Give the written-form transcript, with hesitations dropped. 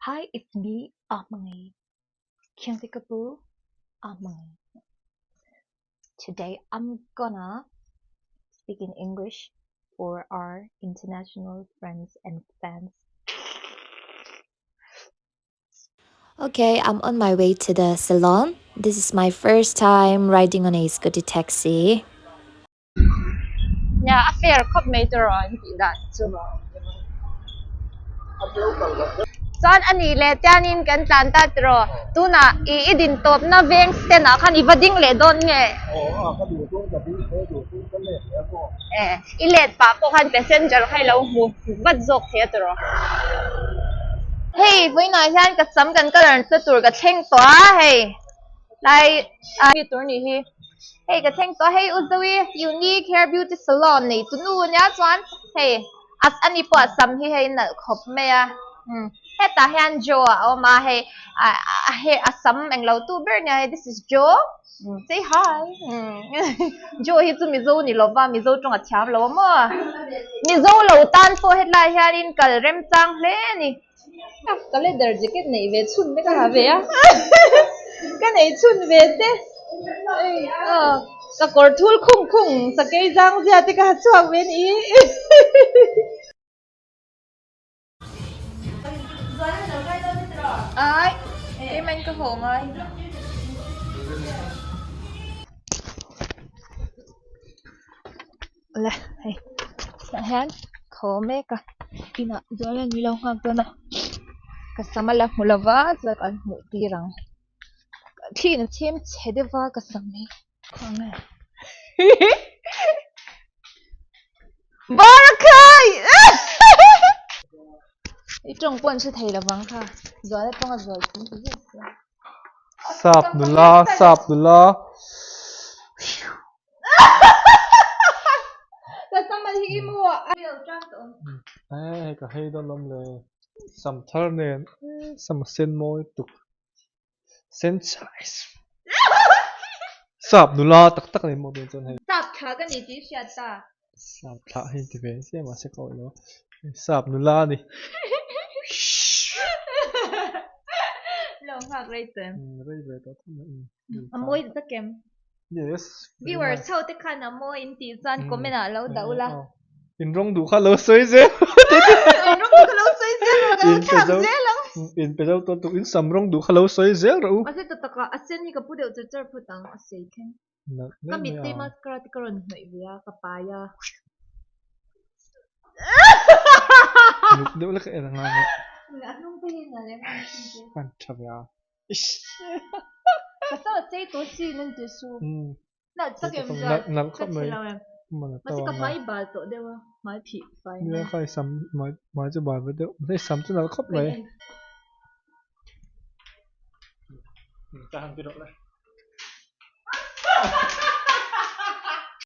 Hi, it's me, Amoy. Kyungtikaboo, Amoy. Today I'm gonna speak in English for our international friends and fans. Okay, I'm on my way to the salon. This is my first time riding on a scooty taxi. Yeah, affair cup later on that. So, ซอนอันนี้แหละจานินกันจานตาตรอตูน่ะอีดินตบนะเวงสเตน่ะคันอีวดิ้งเลดอนไงก็ดูตู้กับพี่ดูตู้ก็เลดแล้วก็อีเลดปะพวกคันเปเซนเจอร์ให้เราหูบัดจกเทตรอเฮ้ยไว้หน่อยฉันกับซ้ำกันก็เดินสตูกับเช่งตัวเฮ้ยไล่มีตัวนี้เฮ้ยกับเช่งตัวเฮ้ยอุตวิยูนิคแฮร์บิวตี้ซาลอนนี่ตุนูเนี่ยส่วนเฮ้ยอันนี้ปวดซ้ำที่เฮ้ยน่ะขบเมียเฮ้ตาเฮนโจเอามาเฮ้เฮ้ซ้ำเองเราตู้เบอร์เนี่ย this is Joe say hi Joe เฮ้ยจูมิโซนี่เราว่ามิโซจงอัดเช้าเรามั่วมิโซเราตันโฟเฮ็ดไล่เฮรินกับเริ่มจังเลยนี่ก็เลยเดินจะกินไหนเวชุนไม่ก็หาเวียก็ไหนชุนเวเต้ก็กอดทุลคุ้งสเกยจังเสียที่ก็ช่วงเวนอีai cái mình có hồn ơi là hay sa han khó mẹ cả ina rồi là ni long hang na kasama la mulava sa kan mu tirang thi na chem chedeva kasame khame barakai i trong pon se thei la wang kha rồi le pong rồi cũng thế Sabdullah. kasama hi mu Cái hay đó lắmเลยสำทับเนี่ยสำเส้นมอยตุกเส้นไซส์สับนุลาตักเลยหมดเลยจนให้ sap kha ka ni ji sha ta สับพระให้ที่เป็นเสียมาเสียก่อนแล้วสับนุลานี่ long hak rai tem ไม่ได้ตัวทำไม amoy ta kem yes viewers how te khan amoy in ti chan comment a lo da ula อินร้องดูข้าเราสวยเสีย in rong ka lo sai se lo da cham se lo อินไปเจ้าตัวตุอินสำร้องดูข้าเราสวยเสียหรือ ase ta ta ka asen hi ka pu de cher cher pu tang ase ken ka mit te mascara ti karon noi via ka paya เดี๋ยวเลิกเอ็นงาน nga nung pe na le man sin ปันชับยา ka sa se to si nun te su na ta kem ja นั่น ka เข้ามา chila we มัน ma se ka pai ba to de wa mai phi pai เนี่ยใครซ้ำมาจะบ่อยไปเดี๋ยวไม่ได้ซ้ำจนเราครบเลยจะหันไปดอกเลย